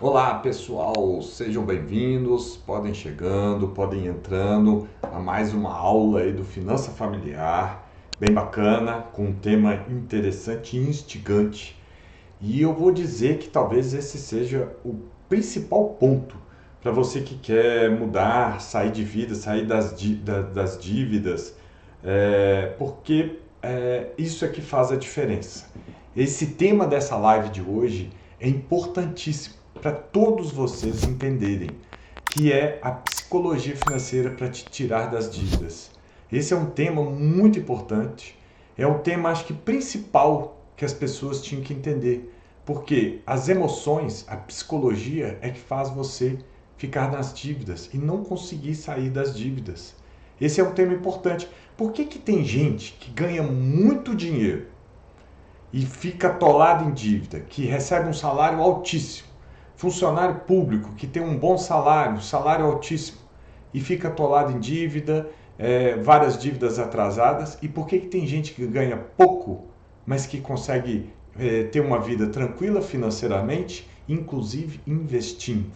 Olá pessoal, sejam bem-vindos, podem chegando, podem entrando a mais uma aula aí do Finança Familiar, bem bacana, com um tema interessante e instigante. E eu vou dizer que talvez esse seja o principal ponto para você que quer mudar, sair de vida, sair das dívidas, porque isso é que faz a diferença. Esse tema dessa live de hoje é importantíssimo para todos vocês entenderem, que é a psicologia financeira para te tirar das dívidas. Esse é um tema muito importante, é o tema acho que principal que as pessoas tinham que entender, porque as emoções, a psicologia é que faz você ficar nas dívidas e não conseguir sair das dívidas. Esse é um tema importante. Por que tem gente que ganha muito dinheiro e fica atolado em dívida, que recebe um salário altíssimo, funcionário público que tem um bom salário, salário altíssimo, e fica atolado em dívida, várias dívidas atrasadas? E por que tem gente que ganha pouco, mas que consegue ter uma vida tranquila financeiramente, inclusive investindo?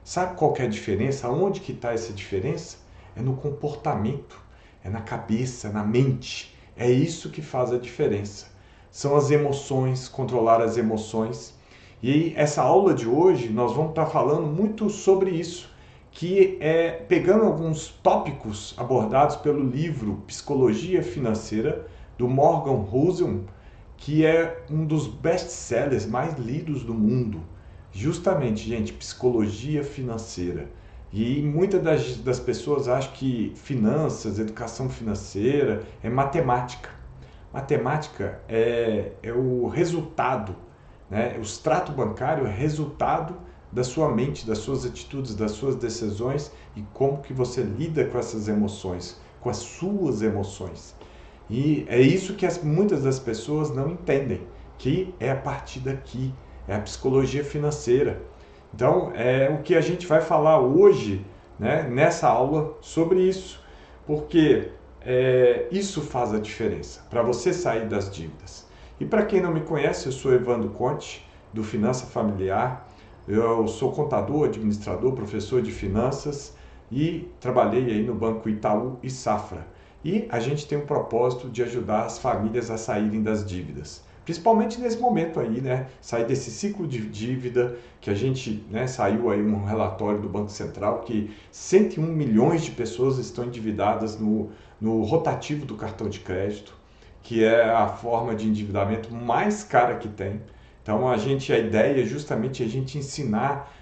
Sabe qual que é a diferença? Onde que está essa diferença? É no comportamento, é na cabeça, na mente. É isso que faz a diferença. São as emoções, controlar as emoções. E essa aula de hoje nós vamos estar falando muito sobre isso, que é pegando alguns tópicos abordados pelo livro Psicologia Financeira, do Morgan Housel, que é um dos best-sellers mais lidos do mundo. Justamente, gente, psicologia financeira. E muitas das pessoas acham que finanças, educação financeira é matemática. Matemática é o resultado, né? O extrato bancário é resultado da sua mente, das suas atitudes, das suas decisões e como que você lida com essas emoções, com as suas emoções. E é isso que muitas das pessoas não entendem, que é a partir daqui, é a psicologia financeira. Então, é o que a gente vai falar hoje, né, nessa aula sobre isso, porque isso faz a diferença para você sair das dívidas. E para quem não me conhece, eu sou Evandro Conte, do Finança Familiar. Eu sou contador, administrador, professor de finanças e trabalhei aí no Banco Itaú e Safra. E a gente tem o propósito de ajudar as famílias a saírem das dívidas. Principalmente nesse momento aí, né? Sair desse ciclo de dívida que a gente, né, saiu aí um relatório do Banco Central que 101 milhões de pessoas estão endividadas no rotativo do cartão de crédito, que é a forma de endividamento mais cara que tem. Então a ideia é justamente a gente ensinar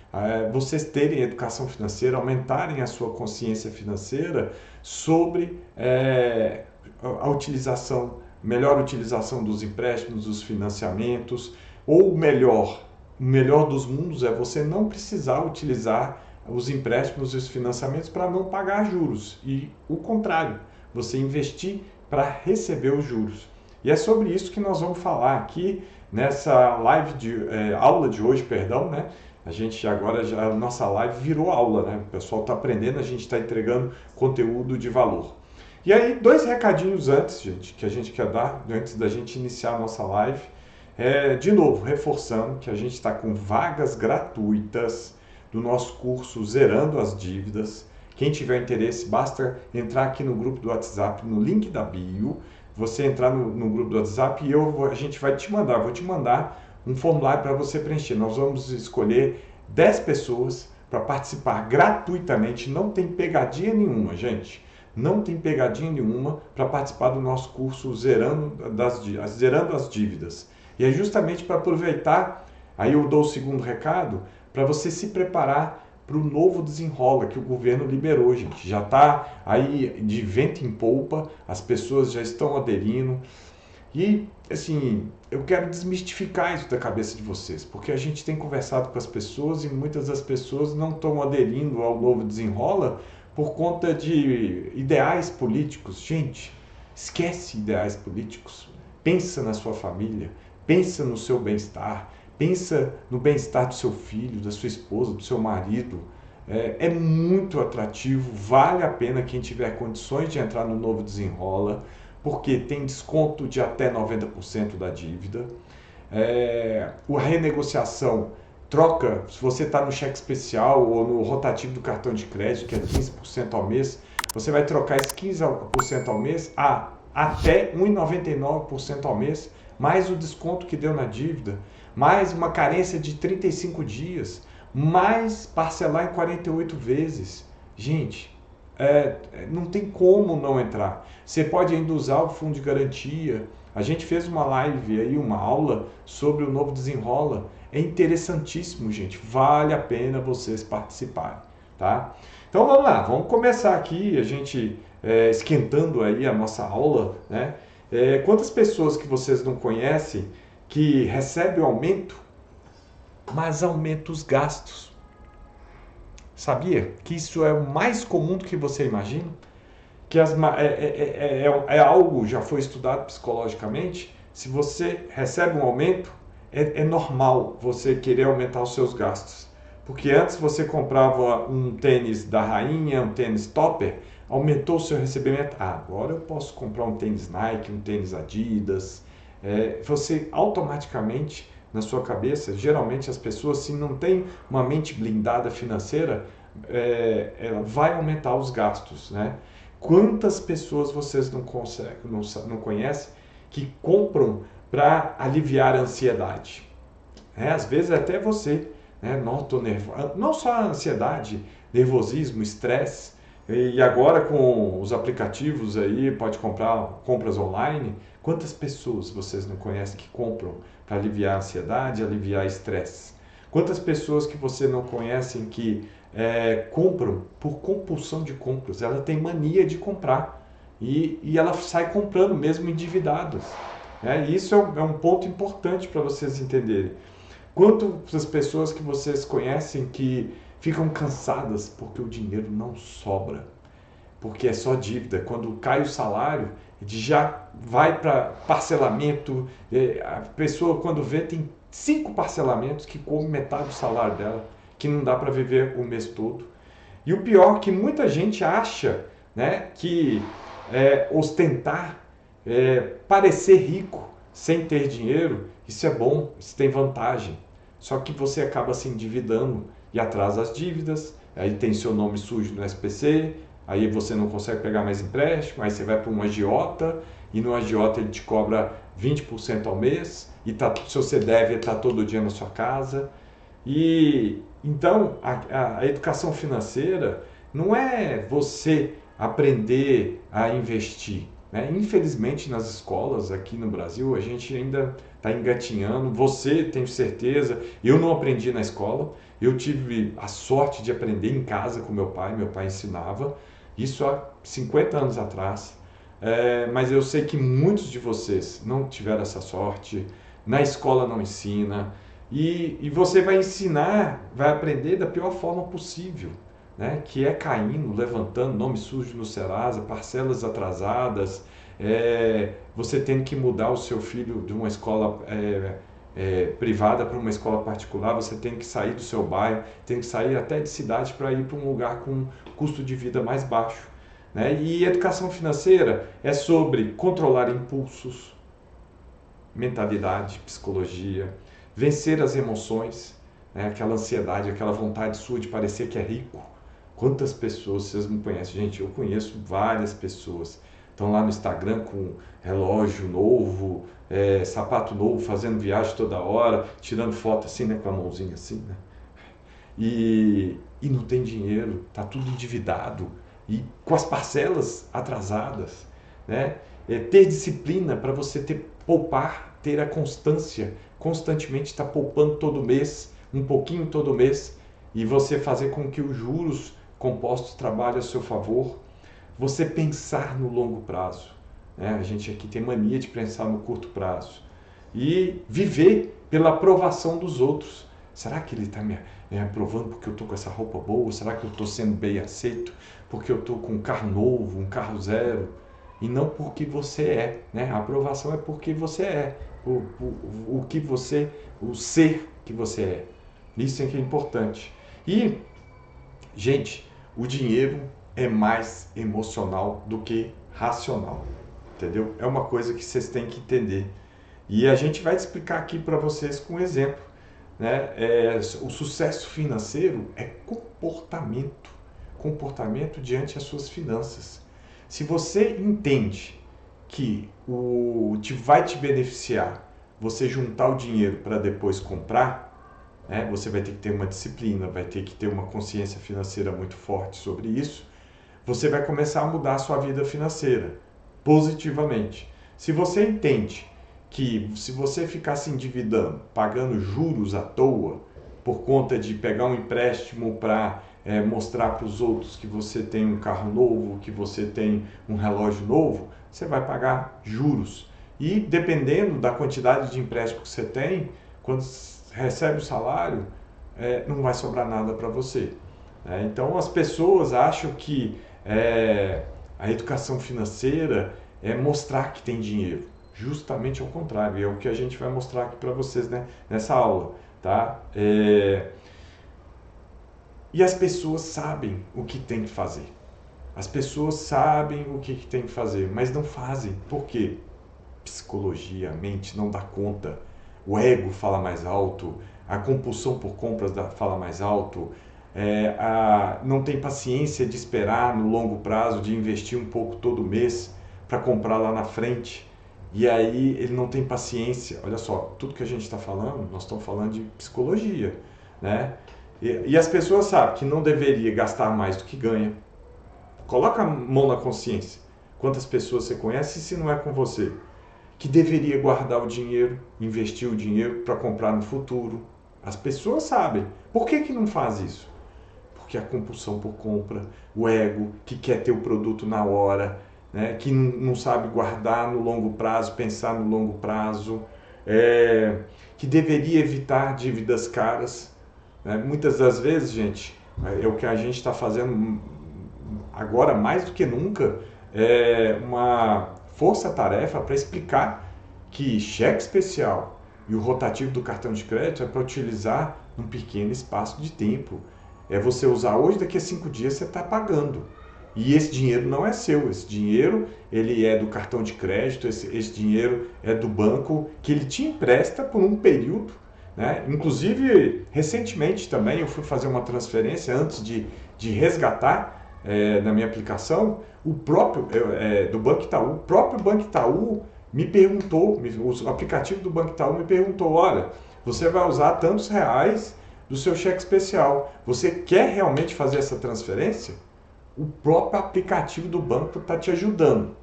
vocês terem educação financeira, aumentarem a sua consciência financeira sobre a utilização, melhor utilização dos empréstimos, dos financiamentos, ou o melhor dos mundos é você não precisar utilizar os empréstimos e os financiamentos para não pagar juros, e o contrário, você investir para receber os juros. E é sobre isso que nós vamos falar aqui nessa aula de hoje, perdão, né? A gente agora, a nossa live virou aula, né? O pessoal está aprendendo, a gente está entregando conteúdo de valor. E aí, dois recadinhos antes, gente, que a gente quer dar, antes da gente iniciar a nossa live. De novo, reforçando que a gente está com vagas gratuitas do nosso curso Zerando as Dívidas. Quem tiver interesse, basta entrar aqui no grupo do WhatsApp, no link da bio. Você entrar no grupo do WhatsApp e a gente vai te mandar, vou te mandar um formulário para você preencher. Nós vamos escolher 10 pessoas para participar gratuitamente, não tem pegadinha nenhuma, gente. Não tem pegadinha nenhuma para participar do nosso curso Zerando as Dívidas. E é justamente para aproveitar, aí eu dou o segundo recado, para você se preparar para o novo desenrola que o governo liberou, gente. Já está aí de vento em polpa, as pessoas já estão aderindo. E, assim, eu quero desmistificar isso da cabeça de vocês, porque a gente tem conversado com as pessoas e muitas das pessoas não estão aderindo ao novo desenrola por conta de ideais políticos. Gente, esquece ideais políticos. Pensa na sua família, pensa no seu bem-estar, pensa no bem-estar do seu filho, da sua esposa, do seu marido. É muito atrativo, vale a pena quem tiver condições de entrar no novo desenrola, porque tem desconto de até 90% da dívida. A renegociação troca, se você está no cheque especial ou no rotativo do cartão de crédito, que é 15% ao mês, você vai trocar esse 15% ao mês a até 1,99% ao mês, mais o desconto que deu na dívida, mais uma carência de 35 dias, mais parcelar em 48 vezes. Gente, não tem como não entrar. Você pode ainda usar o fundo de garantia. A gente fez uma live aí, uma aula sobre o novo Desenrola. É interessantíssimo, gente. Vale a pena vocês participarem, tá? Então vamos lá, vamos começar aqui, a gente esquentando aí a nossa aula, né? Quantas pessoas que vocês não conhecem que recebem o aumento, mas aumenta os gastos? Sabia que isso é o mais comum do que você imagina? Que é algo, já foi estudado psicologicamente, se você recebe um aumento, é normal você querer aumentar os seus gastos. Porque antes você comprava um tênis da rainha, um tênis topper, aumentou o seu recebimento. Agora eu posso comprar um tênis Nike, um tênis Adidas. Você automaticamente, na sua cabeça, geralmente as pessoas, se não têm uma mente blindada financeira, ela vai aumentar os gastos, né? Quantas pessoas vocês não conhecem que compram para aliviar a ansiedade? Às vezes até você, né? Não, tô nervoso. Não só a ansiedade, nervosismo, estresse. E agora com os aplicativos aí, pode comprar compras online. Quantas pessoas vocês não conhecem que compram para aliviar a ansiedade, aliviar estresse? Quantas pessoas que você não conhecem que compram por compulsão de compras? Ela tem mania de comprar e ela sai comprando mesmo endividadas. Isso é um ponto importante para vocês entenderem. Quantas pessoas que vocês conhecem que ficam cansadas porque o dinheiro não sobra, porque é só dívida. Quando cai o salário, já vai para parcelamento. A pessoa, quando vê, tem 5 parcelamentos que comem metade do salário dela, que não dá para viver o mês todo. E o pior é que muita gente acha, né, que ostentar, parecer rico sem ter dinheiro, isso é bom, isso tem vantagem. Só que você acaba se endividando e atrasa as dívidas, aí tem seu nome sujo no SPC, aí você não consegue pegar mais empréstimo, aí você vai para um agiota, e no agiota ele te cobra 20% ao mês, e se você deve, está todo dia na sua casa. E então a educação financeira não é você aprender a investir, né? Infelizmente nas escolas aqui no Brasil a gente ainda está engatinhando. Você, tenho certeza, eu não aprendi na escola, eu tive a sorte de aprender em casa com meu pai ensinava, isso há 50 anos atrás. Mas eu sei que muitos de vocês não tiveram essa sorte, na escola não ensina, e você vai ensinar, vai aprender da pior forma possível, né? Que é caindo, levantando, nome sujo no Serasa, parcelas atrasadas, você tendo que mudar o seu filho de uma escola privada para uma escola particular, você tem que sair do seu bairro, tem que sair até de cidade para ir para um lugar com custo de vida mais baixo, né? E educação financeira é sobre controlar impulsos, mentalidade, psicologia, vencer as emoções, né? Aquela ansiedade, aquela vontade sua de parecer que é rico. Quantas pessoas vocês não conhecem? Gente, eu conheço várias pessoas. Estão lá no Instagram com relógio novo, sapato novo, fazendo viagem toda hora, tirando foto assim, né, com a mãozinha assim, né? E não tem dinheiro, tá tudo endividado e com as parcelas atrasadas, né? Ter disciplina para você poupar, ter a constância, constantemente estar poupando todo mês, um pouquinho todo mês, e você fazer com que os juros compostos trabalhem a seu favor. Você pensar no longo prazo, né? A gente aqui tem mania de pensar no curto prazo e viver pela aprovação dos outros. Será que ele está me aprovando porque eu estou com essa roupa boa? Será que eu estou sendo bem aceito porque eu estou com um carro novo, um carro zero? E não porque você é, né? A aprovação é porque você é, o que você, o ser que você é. Isso é que é importante. E, gente, o dinheiro é mais emocional do que racional, entendeu? É uma coisa que vocês têm que entender. E a gente vai explicar aqui para vocês com um exemplo, né? O sucesso financeiro é comportamento diante das suas finanças. Se você entende que vai te beneficiar você juntar o dinheiro para depois comprar, né? Você vai ter que ter uma disciplina, vai ter que ter uma consciência financeira muito forte sobre isso. Você vai começar a mudar a sua vida financeira positivamente. Se você entende que se você ficar se endividando, pagando juros à toa, por conta de pegar um empréstimo para mostrar para os outros que você tem um carro novo, que você tem um relógio novo, você vai pagar juros. E dependendo da quantidade de empréstimo que você tem, quando recebe o salário, não vai sobrar nada para você. Então as pessoas acham que a educação financeira é mostrar que tem dinheiro. Justamente ao contrário, é o que a gente vai mostrar aqui para vocês, né, nessa aula. Tá? E as pessoas sabem o que tem que fazer. As pessoas sabem o que tem que fazer, mas não fazem. Por quê? Psicologia, a mente não dá conta. O ego fala mais alto, a compulsão por compras fala mais alto, não tem paciência de esperar no longo prazo, de investir um pouco todo mês para comprar lá na frente. E aí ele não tem paciência. Olha só, tudo que a gente está falando, nós estamos falando de psicologia, né? E as pessoas sabem que não deveria gastar mais do que ganha. Coloca a mão na consciência. Quantas pessoas você conhece se não é com você? Que deveria guardar o dinheiro, investir o dinheiro para comprar no futuro. As pessoas sabem. Por que não faz isso? Porque a compulsão por compra, o ego que quer ter o produto na hora, né? Que não sabe guardar no longo prazo, pensar no longo prazo, que deveria evitar dívidas caras. Né? Muitas das vezes, gente, é o que a gente está fazendo agora mais do que nunca, uma força-tarefa para explicar que cheque especial e o rotativo do cartão de crédito é para utilizar num pequeno espaço de tempo. É você usar hoje, daqui a 5 dias você está pagando. E esse dinheiro não é seu, esse dinheiro ele é do cartão de crédito, esse dinheiro é do banco que ele te empresta por um período. Né? Inclusive, recentemente também eu fui fazer uma transferência antes de resgatar na minha aplicação, o próprio do Banco Itaú, o próprio Banco Itaú me perguntou, o aplicativo do Banco Itaú me perguntou, olha, você vai usar tantos reais do seu cheque especial, você quer realmente fazer essa transferência? O próprio aplicativo do banco está te ajudando.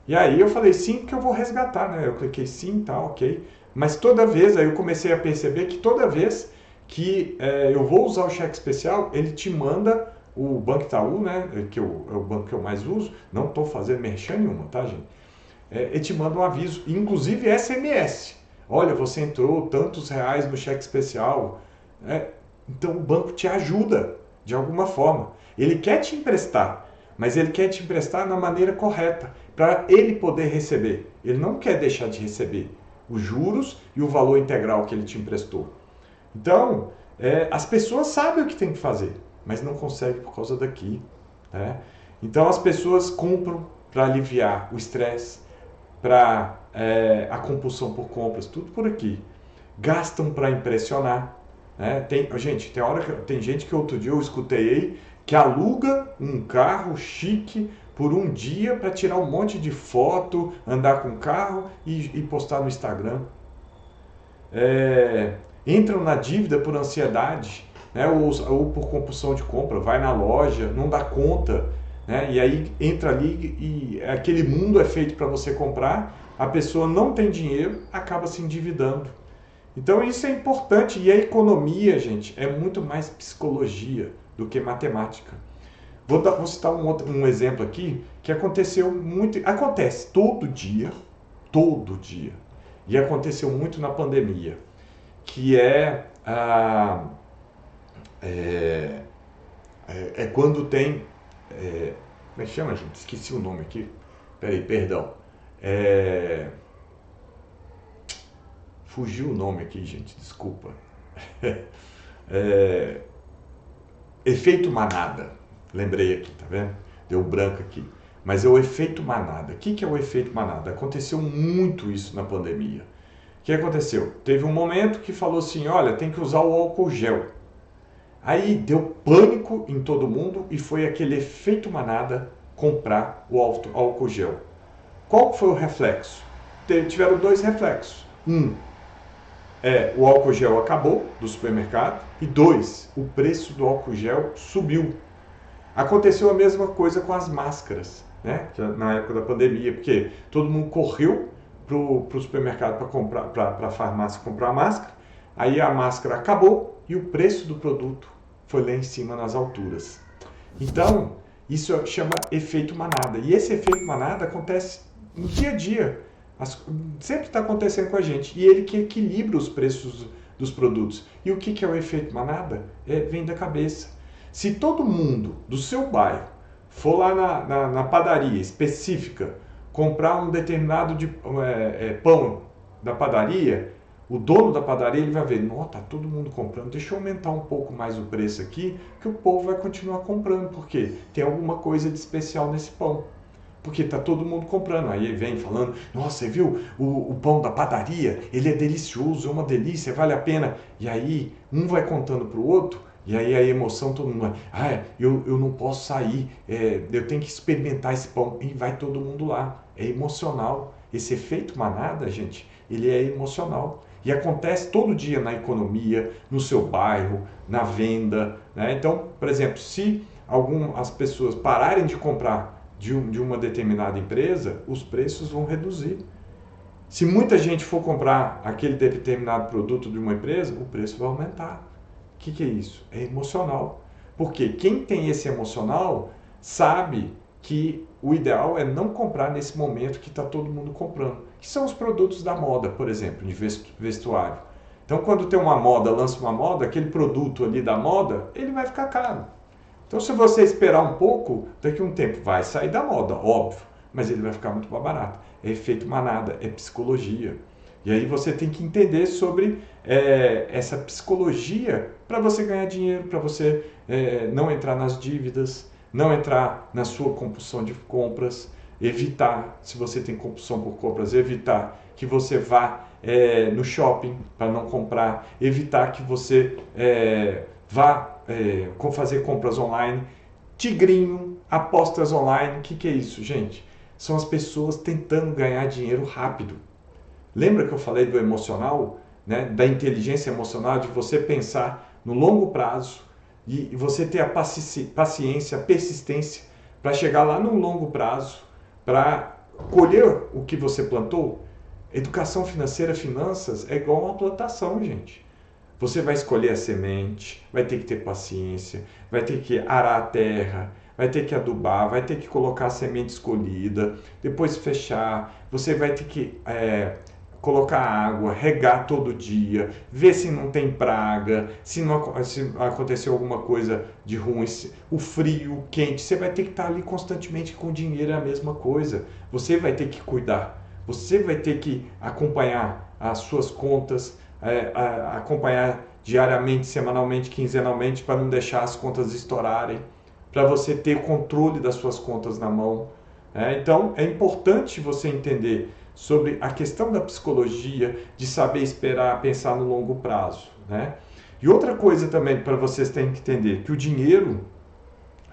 E aí eu falei sim, porque eu vou resgatar, né? Eu cliquei sim, tá, ok. Mas toda vez, aí eu comecei a perceber que toda vez que eu vou usar o cheque especial, ele te manda o Banco Itaú, né? Que é o banco que eu mais uso. Não estou fazendo merchan nenhuma, tá, gente? Ele te manda um aviso, inclusive SMS. Olha, você entrou tantos reais no cheque especial. Então o banco te ajuda de alguma forma. Ele quer te emprestar, mas ele quer te emprestar na maneira correta, para ele poder receber. Ele não quer deixar de receber os juros e o valor integral que ele te emprestou. Então, as pessoas sabem o que tem que fazer, mas não conseguem por causa daqui. Né? Então, as pessoas compram para aliviar o estresse, para a compulsão por compras, tudo por aqui. Gastam para impressionar. Né? Tem gente que outro dia eu escutei que aluga um carro chique por um dia para tirar um monte de foto, andar com o carro e postar no Instagram. Entram na dívida por ansiedade, né? ou por compulsão de compra, vai na loja, não dá conta, né? E aí entra ali e aquele mundo é feito para você comprar, a pessoa não tem dinheiro, acaba se endividando. Então isso é importante, e a economia, gente, é muito mais psicologia do que matemática. Vou citar um exemplo aqui que acontece todo dia, e aconteceu muito na pandemia, que quando tem, como é que chama, gente? Esqueci o nome aqui, perdão, fugiu o nome aqui, gente, desculpa. Efeito manada. Lembrei aqui, tá vendo? Deu branco aqui. Mas é o efeito manada. O que é o efeito manada? Aconteceu muito isso na pandemia. O que aconteceu? Teve um momento que falou assim, olha, tem que usar o álcool gel. Aí deu pânico em todo mundo e foi aquele efeito manada comprar o álcool gel. Qual foi o reflexo? Tiveram dois reflexos. O álcool gel acabou do supermercado e dois, o preço do álcool gel subiu. Aconteceu a mesma coisa com as máscaras, né? Na época da pandemia, porque todo mundo correu para o supermercado para comprar, para a farmácia comprar a máscara, aí a máscara acabou e o preço do produto foi lá em cima nas alturas. Então, isso chama efeito manada. E esse efeito manada acontece no dia a dia. Sempre está acontecendo com a gente. E ele que equilibra os preços dos produtos. E o que é o efeito manada? Vem da cabeça. Se todo mundo do seu bairro for lá na padaria específica comprar um determinado pão da padaria, o dono da padaria ele vai ver, nossa, tá todo mundo comprando, deixa eu aumentar um pouco mais o preço aqui, que o povo vai continuar comprando, porque tem alguma coisa de especial nesse pão. Porque tá todo mundo comprando. Aí vem falando, nossa, você viu o pão da padaria? Ele é delicioso, é uma delícia, vale a pena. E aí um vai contando pro outro, e aí a emoção, todo mundo vai, eu não posso sair, eu tenho que experimentar esse pão. E vai todo mundo lá. É emocional. Esse efeito manada, gente, ele é emocional. E acontece todo dia na economia, no seu bairro, na venda, né? Então, por exemplo, se as pessoas pararem de comprar de uma determinada empresa, os preços vão reduzir. Se muita gente for comprar aquele determinado produto de uma empresa, o preço vai aumentar. O que é isso? É emocional. Porque quem tem esse emocional sabe que o ideal é não comprar nesse momento que está todo mundo comprando, que são os produtos da moda, por exemplo, de vestuário. Então, quando tem uma moda, lança uma moda, aquele produto ali da moda, ele vai ficar caro. Então, se você esperar um pouco, daqui a um tempo vai sair da moda, óbvio, mas ele vai ficar muito mais barato. É efeito manada, é psicologia. E aí você tem que entender sobre essa psicologia para você ganhar dinheiro, para você não entrar nas dívidas, não entrar na sua compulsão de compras, evitar, se você tem compulsão por compras, evitar que você vá no shopping para não comprar, evitar que você vá fazer compras online, tigrinho, apostas online. O que é isso, gente? São as pessoas tentando ganhar dinheiro rápido. Lembra que eu falei do emocional, né? Da inteligência emocional, de você pensar no longo prazo e você ter a paciência, a persistência para chegar lá no longo prazo, para colher o que você plantou? Educação financeira, finanças é igual uma plantação, gente. Você vai escolher a semente, vai ter que ter paciência, vai ter que arar a terra, vai ter que adubar, vai ter que colocar a semente escolhida, depois fechar, você vai ter que colocar água, regar todo dia, ver se não tem praga, se aconteceu alguma coisa de ruim, o frio, o quente, você vai ter que estar ali constantemente. Com dinheiro é a mesma coisa, você vai ter que cuidar, você vai ter que acompanhar as suas contas, acompanhar diariamente, semanalmente, quinzenalmente, para não deixar as contas estourarem, para você ter controle das suas contas na mão. Então, é importante você entender sobre a questão da psicologia, de saber esperar, pensar no longo prazo, né? E outra coisa também para vocês terem que entender, que o dinheiro,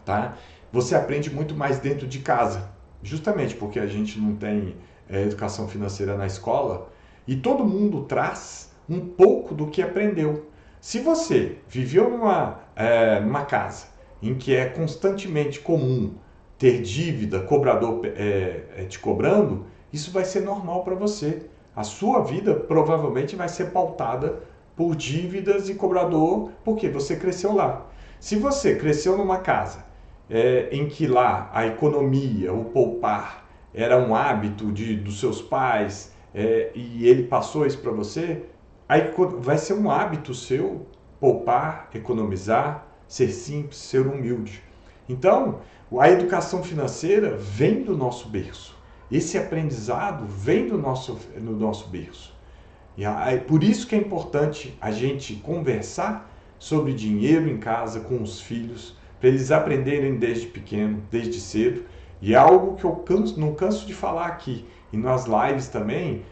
tá? Você aprende muito mais dentro de casa, justamente porque a gente não tem educação financeira na escola, e todo mundo traz um pouco do que aprendeu. Se você viveu numa casa em que é constantemente comum ter dívida, cobrador te cobrando, isso vai ser normal para você. A sua vida provavelmente vai ser pautada por dívidas e cobrador, porque você cresceu lá. Se você cresceu numa casa em que lá a economia, o poupar, era um hábito dos seus pais, e ele passou isso para você, aí vai ser um hábito seu poupar, economizar, ser simples, ser humilde. Então, a educação financeira vem do nosso berço. Esse aprendizado vem no nosso berço. E por isso que é importante a gente conversar sobre dinheiro em casa com os filhos, para eles aprenderem desde pequeno, desde cedo. E é algo que eu não canso de falar aqui, e nas lives também,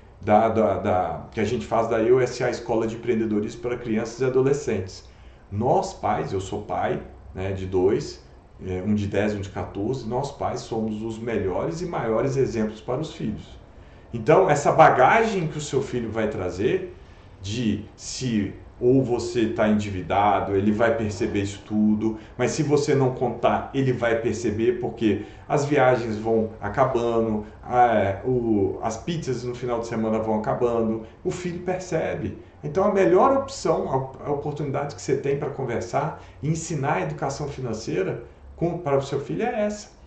que a gente faz da EUSA, Escola de Empreendedorismo para Crianças e Adolescentes. Nós pais, eu sou pai, né, de dois, um de 10 e um de 14, nós pais somos os melhores e maiores exemplos para os filhos. Então, essa bagagem que o seu filho vai trazer, de se ou você está endividado, ele vai perceber isso tudo, mas se você não contar, ele vai perceber, porque as viagens vão acabando, as pizzas no final de semana vão acabando, o filho percebe. Então, a melhor opção, a oportunidade que você tem para conversar e ensinar a educação financeira para o seu filho é essa.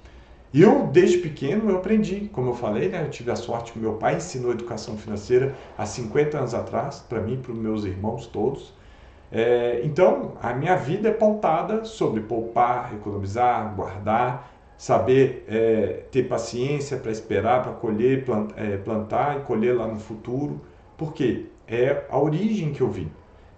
E eu, desde pequeno, eu aprendi, como eu falei, né? Eu tive a sorte que meu pai ensinou educação financeira há 50 anos atrás, para mim e para os meus irmãos todos. Então, a minha vida é pautada sobre poupar, economizar, guardar, saber ter paciência para esperar, para colher, plantar e colher lá no futuro, porque é a origem que eu vim.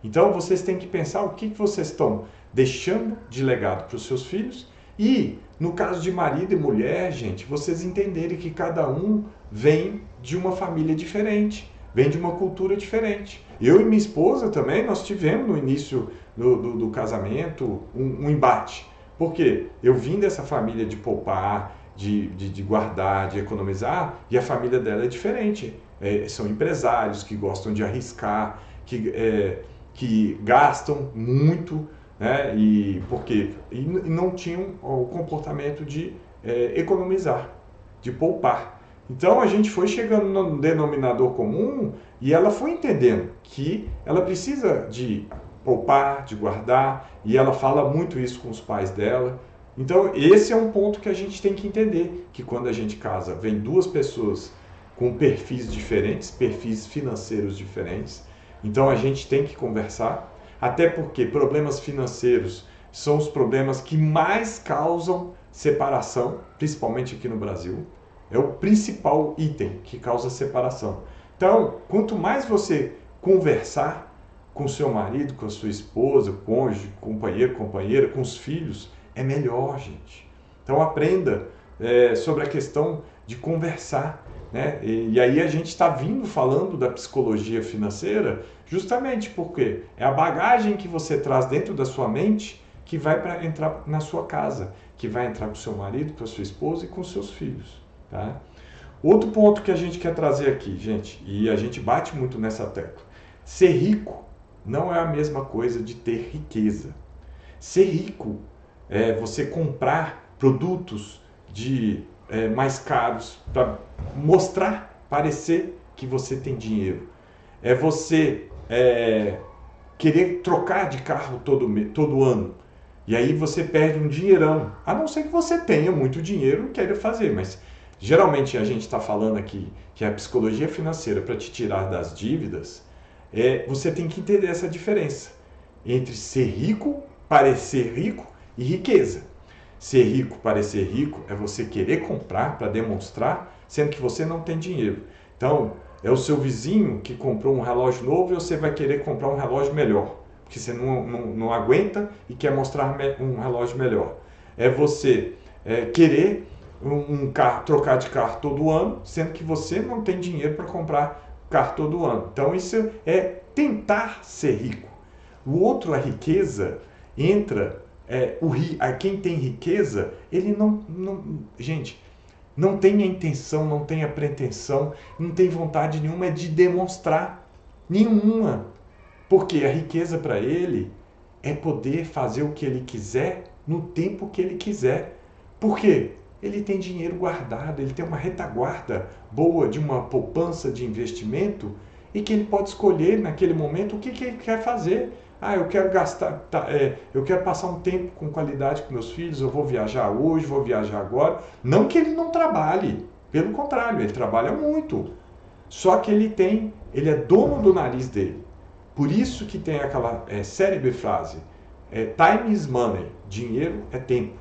Então, vocês têm que pensar o que vocês estão deixando de legado para os seus filhos. E, no caso de marido e mulher, gente, vocês entenderem que cada um vem de uma família diferente, vem de uma cultura diferente. Eu e minha esposa também, nós tivemos no início do casamento um embate. Por quê? Eu vim dessa família de poupar, de guardar, de economizar, e a família dela é diferente. São empresários que gostam de arriscar, que gastam muito, né? E não tinham o comportamento de economizar, de poupar. Então a gente foi chegando no denominador comum e ela foi entendendo que ela precisa de poupar, de guardar, e ela fala muito isso com os pais dela. Então esse é um ponto que a gente tem que entender, que quando a gente casa, vem duas pessoas com perfis diferentes, perfis financeiros diferentes, então a gente tem que conversar. Até porque problemas financeiros são os problemas que mais causam separação, principalmente aqui no Brasil. É o principal item que causa separação. Então, quanto mais você conversar com seu marido, com a sua esposa, cônjuge, companheiro, companheira, com os filhos, é melhor, gente. Então, aprenda sobre a questão de conversar, né? E aí a gente está vindo falando da psicologia financeira justamente porque é a bagagem que você traz dentro da sua mente que vai entrar na sua casa, que vai entrar com o seu marido, com a sua esposa e com os seus filhos. Tá? Outro ponto que a gente quer trazer aqui, gente, e a gente bate muito nessa tecla, ser rico não é a mesma coisa de ter riqueza. Ser rico é você comprar produtos mais caros para mostrar, parecer que você tem dinheiro. É você querer trocar de carro todo ano. E aí você perde um dinheirão. A não ser que você tenha muito dinheiro e queira fazer. Mas geralmente a gente está falando aqui que a psicologia financeira para te tirar das dívidas, você tem que entender essa diferença entre ser rico, parecer rico e riqueza. Ser rico, parecer rico, é você querer comprar para demonstrar, sendo que você não tem dinheiro. Então, é o seu vizinho que comprou um relógio novo e você vai querer comprar um relógio melhor, porque você não aguenta e quer mostrar um relógio melhor. É você querer trocar de carro todo ano, sendo que você não tem dinheiro para comprar carro todo ano. Então, isso é tentar ser rico. O outro, a riqueza, entra... quem tem riqueza, ele gente, não tem a intenção, não tem a pretensão, não tem vontade nenhuma de demonstrar, nenhuma, porque a riqueza para ele é poder fazer o que ele quiser no tempo que ele quiser. Por quê? Ele tem dinheiro guardado, ele tem uma retaguarda boa de uma poupança de investimento e que ele pode escolher naquele momento o que ele quer fazer. Eu quero gastar, eu quero passar um tempo com qualidade com meus filhos, eu vou viajar hoje, vou viajar agora. Não que ele não trabalhe, pelo contrário, ele trabalha muito. Só que ele é dono do nariz dele. Por isso que tem aquela célebre frase, time is money, dinheiro é tempo,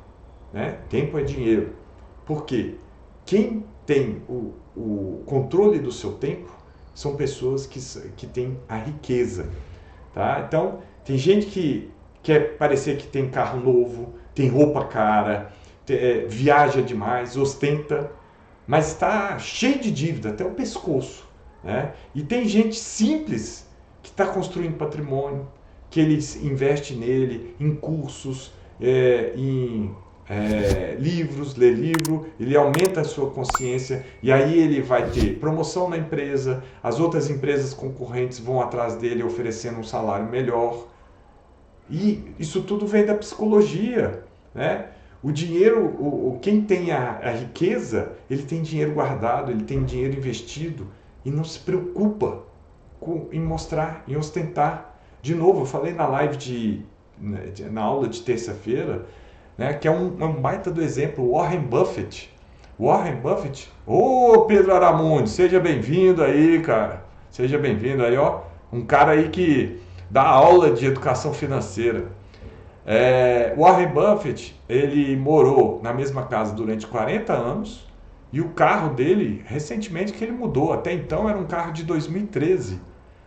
né? Tempo é dinheiro. Porque quem tem o controle do seu tempo são pessoas que têm a riqueza. Tá? Então, tem gente que quer parecer que tem carro novo, tem roupa cara, viaja demais, ostenta, mas está cheio de dívida até o pescoço. né? E tem gente simples que está construindo patrimônio, que eles investem nele, em cursos, em livros, lê livro, ele aumenta a sua consciência e aí ele vai ter promoção na empresa, as outras empresas concorrentes vão atrás dele oferecendo um salário melhor. E isso tudo vem da psicologia, né? O dinheiro, quem tem a riqueza, ele tem dinheiro guardado, ele tem dinheiro investido e não se preocupa em mostrar, em ostentar. De novo, eu falei na live na aula de terça-feira, né, que é um baita do exemplo, Warren Buffett. Warren Buffett, ô Pedro Aramundi, seja bem-vindo aí, cara. Seja bem-vindo aí, ó. Um cara aí que dá aula de educação financeira. Warren Buffett, ele morou na mesma casa durante 40 anos e o carro dele, recentemente que ele mudou, até então era um carro de 2013.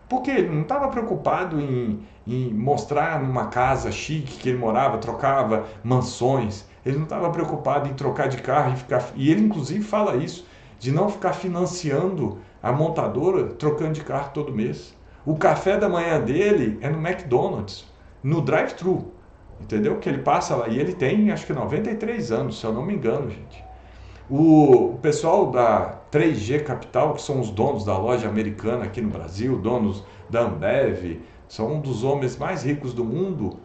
Porque ele não estava preocupado em mostrar numa casa chique que ele morava, trocava mansões. Ele não estava preocupado em trocar de carro e ficar. E ele, inclusive, fala isso, de não ficar financiando a montadora trocando de carro todo mês. O café da manhã dele é no McDonald's, no drive-thru. Entendeu? Que ele passa lá. E ele tem, acho que 93 anos, se eu não me engano, gente. O pessoal da 3G Capital, que são os donos da loja americana aqui no Brasil, donos da Ambev, são um dos homens mais ricos do mundo.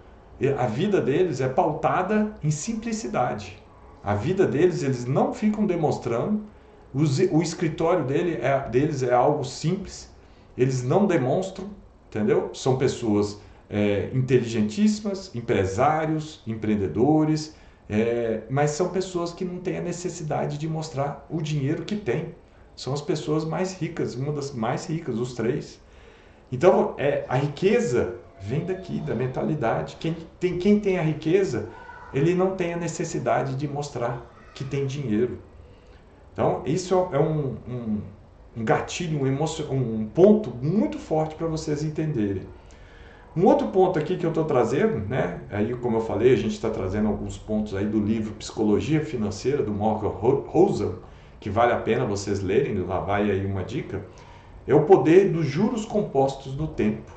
A vida deles é pautada em simplicidade. A vida deles, eles não ficam demonstrando. O escritório deles é algo simples. Eles não demonstram, entendeu? São pessoas inteligentíssimas, empresários, empreendedores, mas são pessoas que não têm a necessidade de mostrar o dinheiro que têm. São as pessoas mais ricas, uma das mais ricas, os três. Então, a riqueza vem daqui, da mentalidade. Quem tem a riqueza, ele não tem a necessidade de mostrar que tem dinheiro. Então, isso é um gatilho, um ponto muito forte para vocês entenderem. Um outro ponto aqui que eu estou trazendo, né? Aí, como eu falei, a gente está trazendo alguns pontos aí do livro Psicologia Financeira, do Morgan Housel, que vale a pena vocês lerem, lá vai aí uma dica, é o poder dos juros compostos no tempo.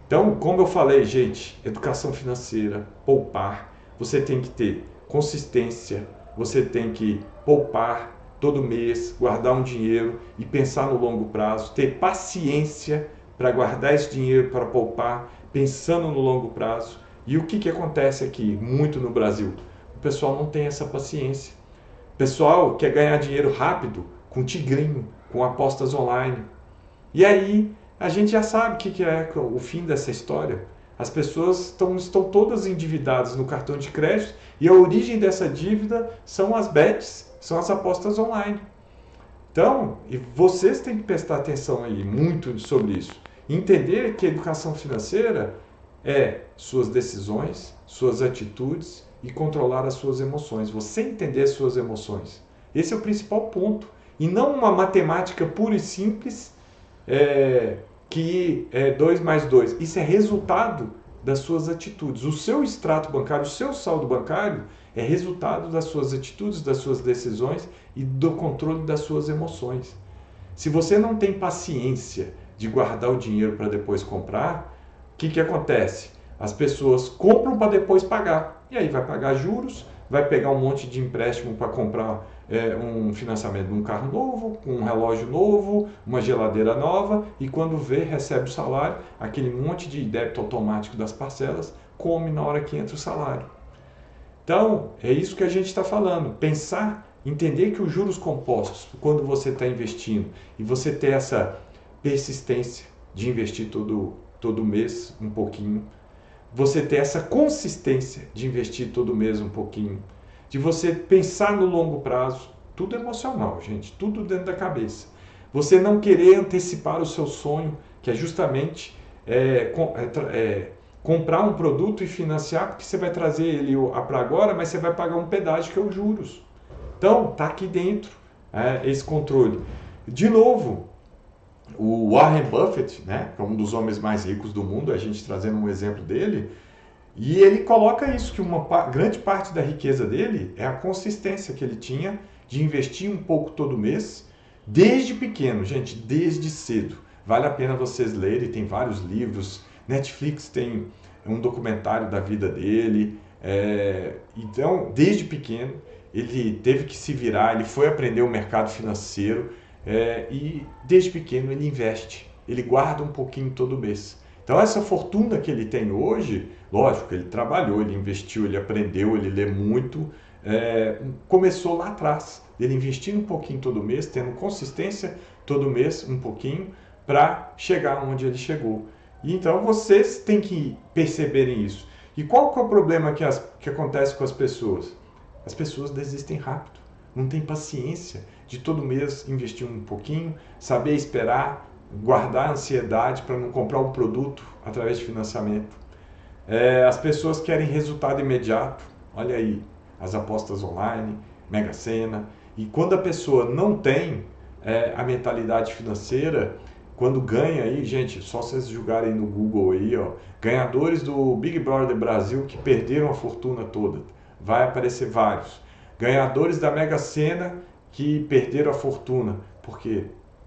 Então, como eu falei, gente, educação financeira, poupar, você tem que ter consistência, você tem que poupar todo mês, guardar um dinheiro e pensar no longo prazo, ter paciência para guardar esse dinheiro, para poupar, pensando no longo prazo. E o que acontece aqui, muito no Brasil? O pessoal não tem essa paciência. O pessoal quer ganhar dinheiro rápido, com tigrinho, com apostas online. E aí, a gente já sabe o que é o fim dessa história. As pessoas estão todas endividadas no cartão de crédito e a origem dessa dívida são as bets, são as apostas online. Então, e vocês têm que prestar atenção aí muito sobre isso. Entender que a educação financeira é suas decisões, suas atitudes e controlar as suas emoções. Você entender as suas emoções. Esse é o principal ponto. E não uma matemática pura e simples que é 2 mais 2. Isso é resultado das suas atitudes. O seu extrato bancário, o seu saldo bancário é resultado das suas atitudes, das suas decisões e do controle das suas emoções. Se você não tem paciência de guardar o dinheiro para depois comprar, o que acontece? As pessoas compram para depois pagar. E aí vai pagar juros, vai pegar um monte de empréstimo para comprar um financiamento de um carro novo, um relógio novo, uma geladeira nova, e quando vê, recebe o salário, aquele monte de débito automático das parcelas, come na hora que entra o salário. Então, é isso que a gente está falando. Pensar, entender que os juros compostos, quando você está investindo, e você ter essa persistência de investir todo mês um pouquinho, você ter essa consistência de investir todo mês um pouquinho, de você pensar no longo prazo, tudo emocional, gente, tudo dentro da cabeça. Você não querer antecipar o seu sonho, que é justamente comprar um produto e financiar, porque você vai trazer ele para agora, mas você vai pagar um pedágio que é os juros. Então, está aqui dentro esse controle. De novo, o Warren Buffett, né, que é um dos homens mais ricos do mundo, a gente trazendo um exemplo dele, e ele coloca isso, que uma grande parte da riqueza dele é a consistência que ele tinha de investir um pouco todo mês, Desde pequeno, gente, desde cedo. Vale a pena vocês lerem, tem vários livros. Netflix tem um documentário da vida dele. Então, desde pequeno, ele teve que se virar, ele foi aprender o mercado financeiro e desde pequeno ele investe. Ele guarda um pouquinho todo mês. Então, essa fortuna que ele tem hoje, lógico, ele trabalhou, ele investiu, ele aprendeu, ele lê muito, começou lá atrás. Ele investindo um pouquinho todo mês, tendo consistência todo mês, um pouquinho, para chegar onde ele chegou. E então vocês têm que perceberem isso. E qual que é o problema que acontece com as pessoas? As pessoas desistem rápido, não tem paciência de todo mês investir um pouquinho, saber esperar, guardar a ansiedade para não comprar um produto através de financiamento. As pessoas querem resultado imediato, olha aí, as apostas online, Mega Sena. E quando a pessoa não tem a mentalidade financeira, quando ganha aí, gente, só vocês jogarem no Google aí, ó, ganhadores do Big Brother Brasil que perderam a fortuna toda, vai aparecer vários. Ganhadores da Mega Sena que perderam a fortuna, porque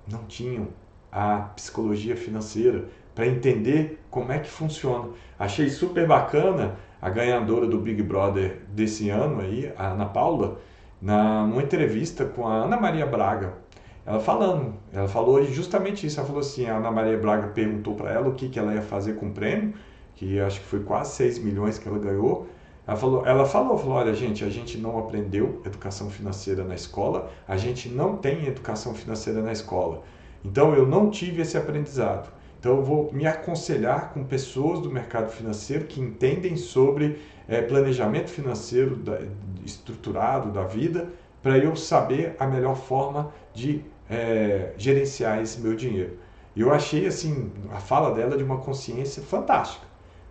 não tinham a psicologia financeira para entender como é que funciona. Achei super bacana a ganhadora do Big Brother desse ano aí, a Ana Paula, numa entrevista com a Ana Maria Braga. Ela falou justamente isso. Ela falou assim: a Ana Maria Braga perguntou para ela o que ela ia fazer com o prêmio, que acho que foi quase 6 milhões que ela ganhou. Ela falou, olha gente, a gente não aprendeu educação financeira na escola, a gente não tem educação financeira na escola. Então eu não tive esse aprendizado. Então eu vou me aconselhar com pessoas do mercado financeiro que entendem sobre planejamento financeiro estruturado da vida, para eu saber a melhor forma de gerenciar esse meu dinheiro. E eu achei assim a fala dela de uma consciência fantástica.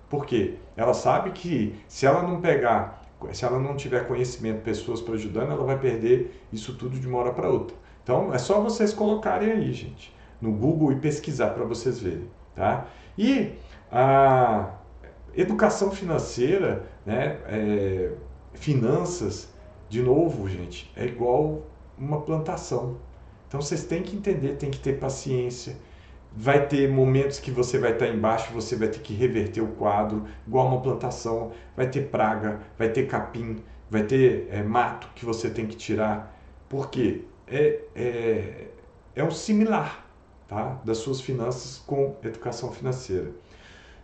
Porque ela sabe que se ela não tiver conhecimento, pessoas para ajudando, ela vai perder isso tudo de uma hora para outra. Então é só vocês colocarem aí, gente, no Google e pesquisar para vocês verem, tá? E a educação financeira, né, finanças, de novo, gente, é igual uma plantação. Então vocês têm que entender, têm que ter paciência. Vai ter momentos que você vai estar embaixo, você vai ter que reverter o quadro, igual uma plantação. Vai ter praga, vai ter capim, vai ter mato que você tem que tirar. Porque é um similar, tá, das suas finanças com educação financeira.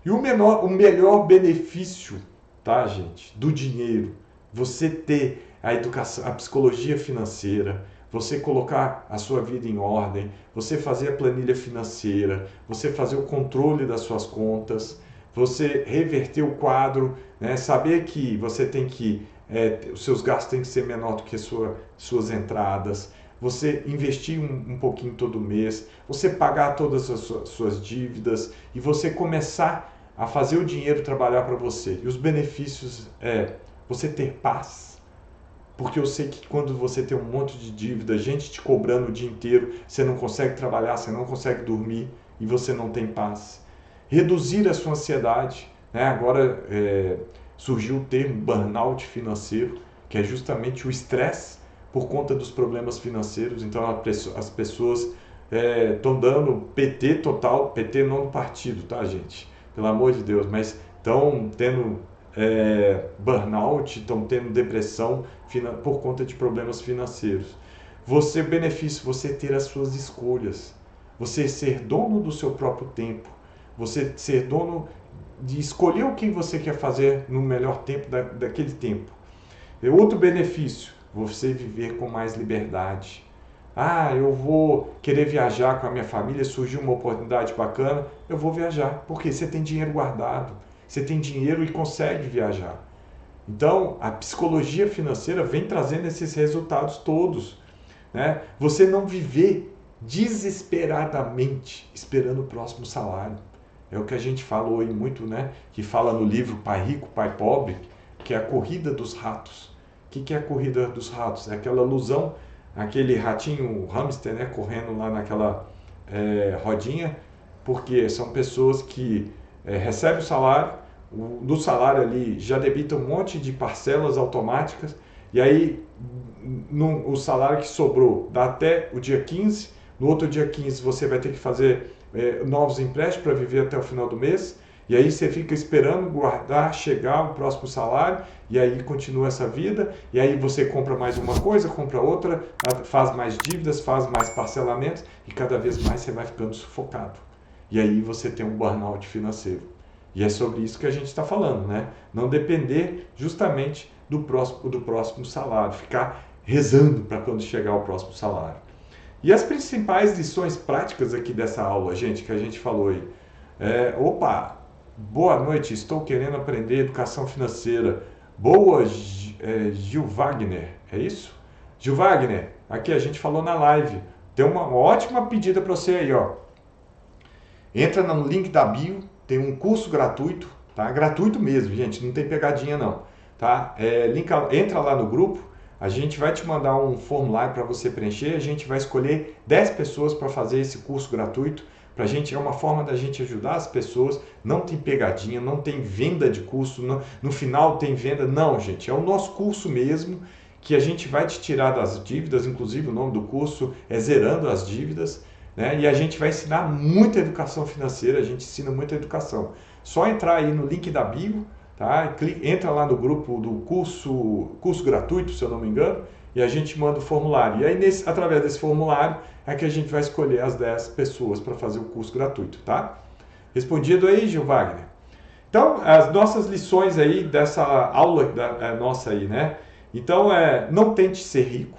E o melhor benefício, tá, gente, do dinheiro, você ter a educação, a psicologia financeira, você colocar a sua vida em ordem, você fazer a planilha financeira, você fazer o controle das suas contas, você reverter o quadro, né? Saber que você tem que, os seus gastos têm que ser menor do que suas entradas, você investir um pouquinho todo mês, você pagar todas as suas dívidas e você começar a fazer o dinheiro trabalhar para você. E os benefícios você ter paz. Porque eu sei que quando você tem um monte de dívida, gente te cobrando o dia inteiro, você não consegue trabalhar, você não consegue dormir e você não tem paz. Reduzir a sua ansiedade, né? Agora surgiu o termo burnout financeiro, que é justamente o estresse por conta dos problemas financeiros. Então as pessoas estão dando PT total, PT não do partido, tá, gente? Pelo amor de Deus, mas estão tendo burnout, estão tendo depressão por conta de problemas financeiros. Benefício, você ter as suas escolhas, você ser dono do seu próprio tempo, você ser dono de escolher o que você quer fazer no melhor tempo daquele tempo. E outro benefício, você viver com mais liberdade. Eu vou querer viajar com a minha família, surgiu uma oportunidade bacana, eu vou viajar, porque você tem dinheiro guardado. Você tem dinheiro e consegue viajar. Então, a psicologia financeira vem trazendo esses resultados todos, né? Você não viver desesperadamente esperando o próximo salário. É o que a gente falou aí muito, né? Que fala no livro Pai Rico, Pai Pobre, que é a corrida dos ratos. O que é a corrida dos ratos? É aquela ilusão, aquele ratinho, o hamster, né? Correndo lá naquela rodinha, porque são pessoas que recebem o salário, do salário ali já debita um monte de parcelas automáticas e aí o salário que sobrou dá até o dia 15, no outro dia 15 você vai ter que fazer novos empréstimos para viver até o final do mês, e aí você fica esperando guardar, chegar o próximo salário, e aí continua essa vida, e aí você compra mais uma coisa, compra outra, faz mais dívidas, faz mais parcelamentos, e cada vez mais você vai ficando sufocado. E aí você tem um burnout financeiro. E é sobre isso que a gente está falando, né? Não depender justamente do próximo salário, ficar rezando para quando chegar o próximo salário. E as principais lições práticas aqui dessa aula, gente, que a gente falou aí. Boa noite, estou querendo aprender educação financeira. Boa, Gil Wagner, é isso? Gil Wagner, aqui a gente falou na live. Tem uma ótima pedida para você aí, ó. Entra no link da bio, tem um curso gratuito, tá? Gratuito mesmo, gente, não tem pegadinha não, tá? Entra lá no grupo, a gente vai te mandar um formulário para você preencher, a gente vai escolher 10 pessoas para fazer esse curso gratuito. Pra gente é uma forma da gente ajudar as pessoas, não tem pegadinha, não tem venda de curso, no final tem venda, não, gente, é o nosso curso mesmo, que a gente vai te tirar das dívidas, inclusive o nome do curso é Zerando as Dívidas, né? E a gente vai ensinar muita educação financeira, a gente ensina muita educação. Só entrar aí no link da bio, tá? Entra lá no grupo do curso gratuito, se eu não me engano, e a gente manda o formulário. E aí, através desse formulário, é que a gente vai escolher as 10 pessoas para fazer o curso gratuito, tá? Respondido aí, Gil Wagner? Então, as nossas lições aí dessa aula nossa aí, né? Então, não tente ser rico,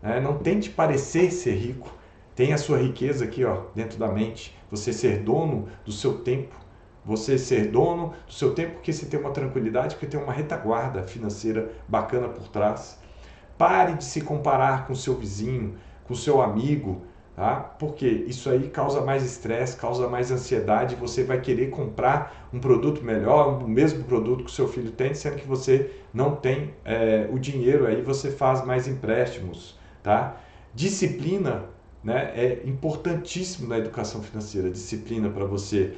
né? Não tente parecer ser rico. Tem a sua riqueza aqui, ó, dentro da mente. Você ser dono do seu tempo. Você ser dono do seu tempo porque você tem uma tranquilidade, porque tem uma retaguarda financeira bacana por trás. Pare de se comparar com o seu vizinho, com o seu amigo, tá? Porque isso aí causa mais estresse, causa mais ansiedade. Você vai querer comprar um produto melhor, o mesmo produto que o seu filho tem, sendo que você não tem o dinheiro, aí você faz mais empréstimos, tá? Disciplina, né, é importantíssimo na educação financeira. Disciplina para você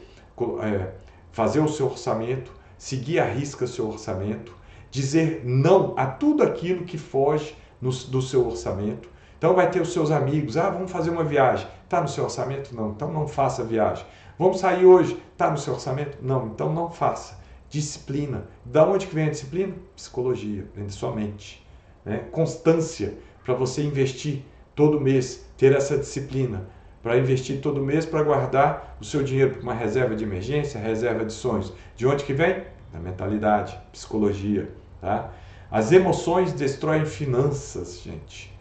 fazer o seu orçamento, seguir à risca o seu orçamento, dizer não a tudo aquilo que foge do seu orçamento. Então vai ter os seus amigos, vamos fazer uma viagem, está no seu orçamento? Não, então não faça a viagem. Vamos sair hoje, está no seu orçamento? Não, então não faça. Disciplina. Da onde que vem a disciplina? Psicologia, vem da sua mente, né? Constância, para você investir todo mês, ter essa disciplina, para investir todo mês, para guardar o seu dinheiro para uma reserva de emergência, reserva de sonhos. De onde que vem? Da mentalidade, psicologia, tá? As emoções destroem finanças, gente.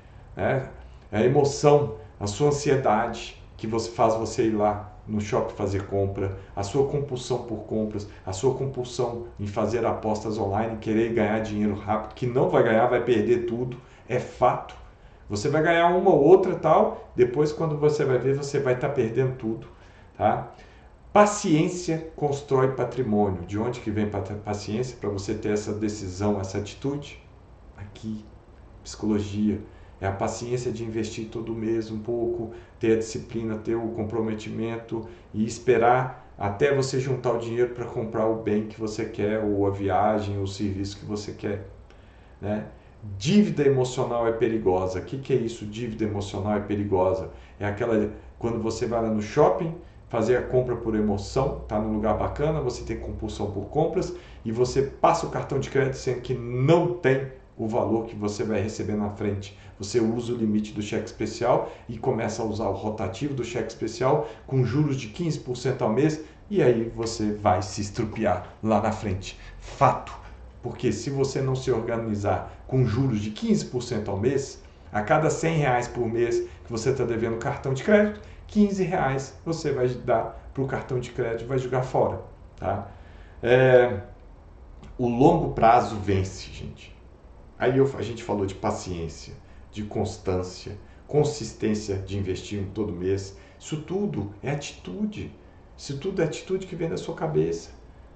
A emoção, a sua ansiedade que faz você ir lá no shopping fazer compra, a sua compulsão por compras, a sua compulsão em fazer apostas online, querer ganhar dinheiro rápido, que não vai ganhar, vai perder tudo, é fato. Você vai ganhar uma ou outra tal, depois quando você vai ver, você vai estar perdendo tudo, tá? Paciência constrói patrimônio. De onde que vem paciência para você ter essa decisão, essa atitude? Aqui, psicologia. É a paciência de investir todo mês um pouco, ter a disciplina, ter o comprometimento e esperar até você juntar o dinheiro para comprar o bem que você quer, ou a viagem, ou o serviço que você quer, né? Dívida emocional é perigosa. O que é isso? Dívida emocional é perigosa. É aquela quando você vai lá no shopping fazer a compra por emoção, tá num lugar bacana, você tem compulsão por compras e você passa o cartão de crédito sendo que não tem o valor que você vai receber na frente. Você usa o limite do cheque especial e começa a usar o rotativo do cheque especial com juros de 15% ao mês e aí você vai se estrupiar lá na frente. Fato. Porque se você não se organizar com juros de 15% ao mês, a cada R$100 por mês que você está devendo cartão de crédito, R$15 você vai dar para o cartão de crédito e vai jogar fora. Tá? O longo prazo vence, gente. Aí a gente falou de paciência, de constância, consistência de investir todo mês. Isso tudo é atitude. Isso tudo é atitude que vem da sua cabeça.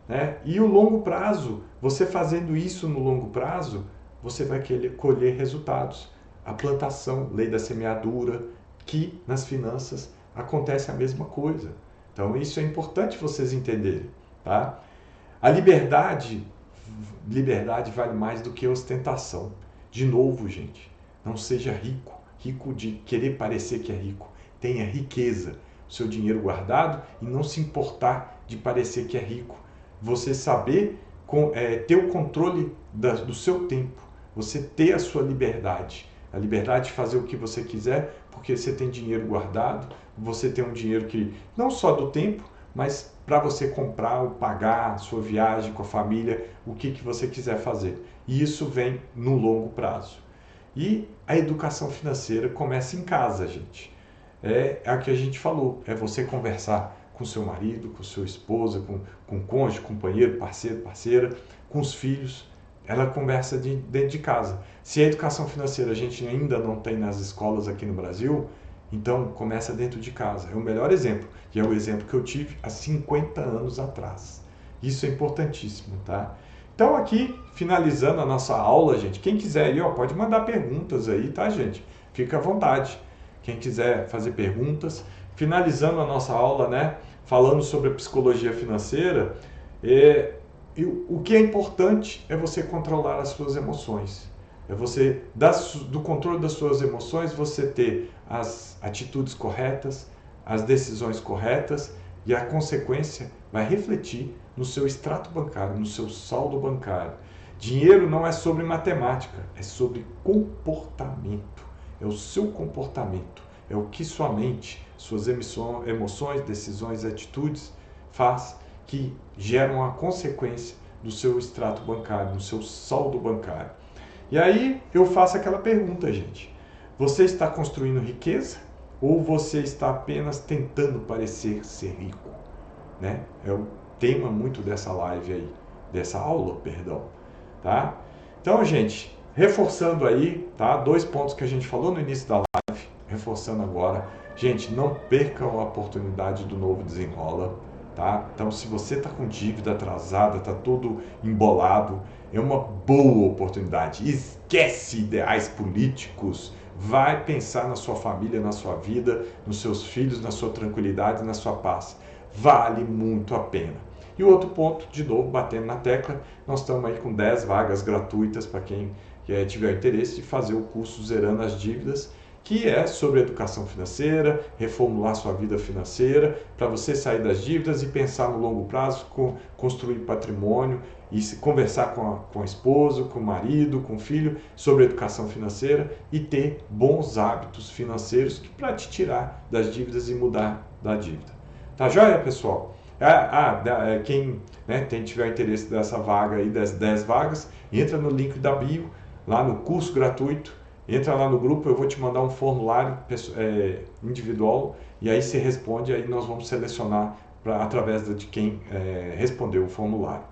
Né? E o longo prazo, você fazendo isso no longo prazo, você vai colher resultados. A plantação, lei da semeadura, que nas finanças acontece a mesma coisa. Então isso é importante vocês entenderem. Tá? A liberdade vale mais do que ostentação. De novo, gente, não seja rico de querer parecer que é rico. Tenha riqueza, o seu dinheiro guardado e não se importar de parecer que é rico. Você saber ter o controle do seu tempo, você ter a sua liberdade. A liberdade de fazer o que você quiser, porque você tem dinheiro guardado, você tem um dinheiro que não só do tempo, mas para você comprar ou pagar a sua viagem com a família, o que você quiser fazer. E isso vem no longo prazo. E a educação financeira começa em casa, gente. É a que a gente falou, é você conversar com seu marido, com sua esposa, com o cônjuge, companheiro, parceiro, parceira, com os filhos. Ela conversa dentro de casa. Se a educação financeira a gente ainda não tem nas escolas aqui no Brasil, então começa dentro de casa. É o melhor exemplo, e é o exemplo que eu tive há 50 anos atrás. Isso é importantíssimo, tá? Então aqui, finalizando a nossa aula, gente, quem quiser aí, ó, pode mandar perguntas aí, tá, gente? Fica à vontade. Quem quiser fazer perguntas. Finalizando a nossa aula, né, falando sobre a psicologia financeira, o que é importante é você controlar as suas emoções. É você, do controle das suas emoções, você ter as atitudes corretas, as decisões corretas, e a consequência vai refletir no seu extrato bancário, no seu saldo bancário. Dinheiro não é sobre matemática, é sobre comportamento. É o seu comportamento, é o que sua mente, suas emoções, decisões e atitudes faz que geram a consequência do seu extrato bancário, no seu saldo bancário. E aí eu faço aquela pergunta, gente. Você está construindo riqueza ou você está apenas tentando parecer ser rico? Né? É o tema muito dessa live aí, dessa aula, perdão. Tá? Então, gente, reforçando aí, tá? 2 pontos que a gente falou no início da live, reforçando agora. Gente, não percam a oportunidade do Novo Desenrola. Tá? Então, se você está com dívida atrasada, está tudo embolado, é uma boa oportunidade. Esquece ideais políticos, vai pensar na sua família, na sua vida, nos seus filhos, na sua tranquilidade, na sua paz. Vale muito a pena. E o outro ponto, de novo, batendo na tecla, nós estamos aí com 10 vagas gratuitas para quem tiver interesse de fazer o curso Zerando as Dívidas, que é sobre educação financeira, reformular sua vida financeira, para você sair das dívidas e pensar no longo prazo, construir patrimônio e se conversar com a esposa, com o marido, com o filho sobre educação financeira e ter bons hábitos financeiros para te tirar das dívidas e mudar da dívida. Tá joia, pessoal? Quem tiver interesse dessa vaga aí, das 10 vagas, entra no link da bio, lá no curso gratuito. Entra lá no grupo, eu vou te mandar um formulário individual e aí você responde, aí nós vamos selecionar através de quem respondeu o formulário.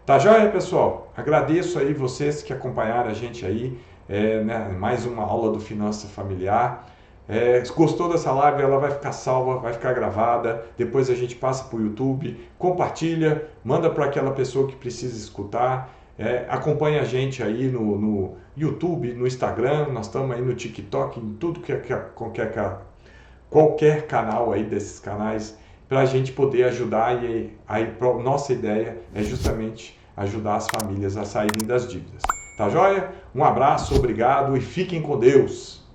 Tá joia, pessoal? Agradeço aí vocês que acompanharam a gente aí, mais uma aula do Finança Familiar. Se gostou dessa live, ela vai ficar salva, vai ficar gravada, depois a gente passa para o YouTube, compartilha, manda para aquela pessoa que precisa escutar. Acompanha a gente aí no YouTube, no Instagram, nós estamos aí no TikTok, em tudo qualquer canal aí desses canais, para a gente poder ajudar. E aí nossa ideia é justamente ajudar as famílias a saírem das dívidas. Tá joia? Um abraço, obrigado e fiquem com Deus!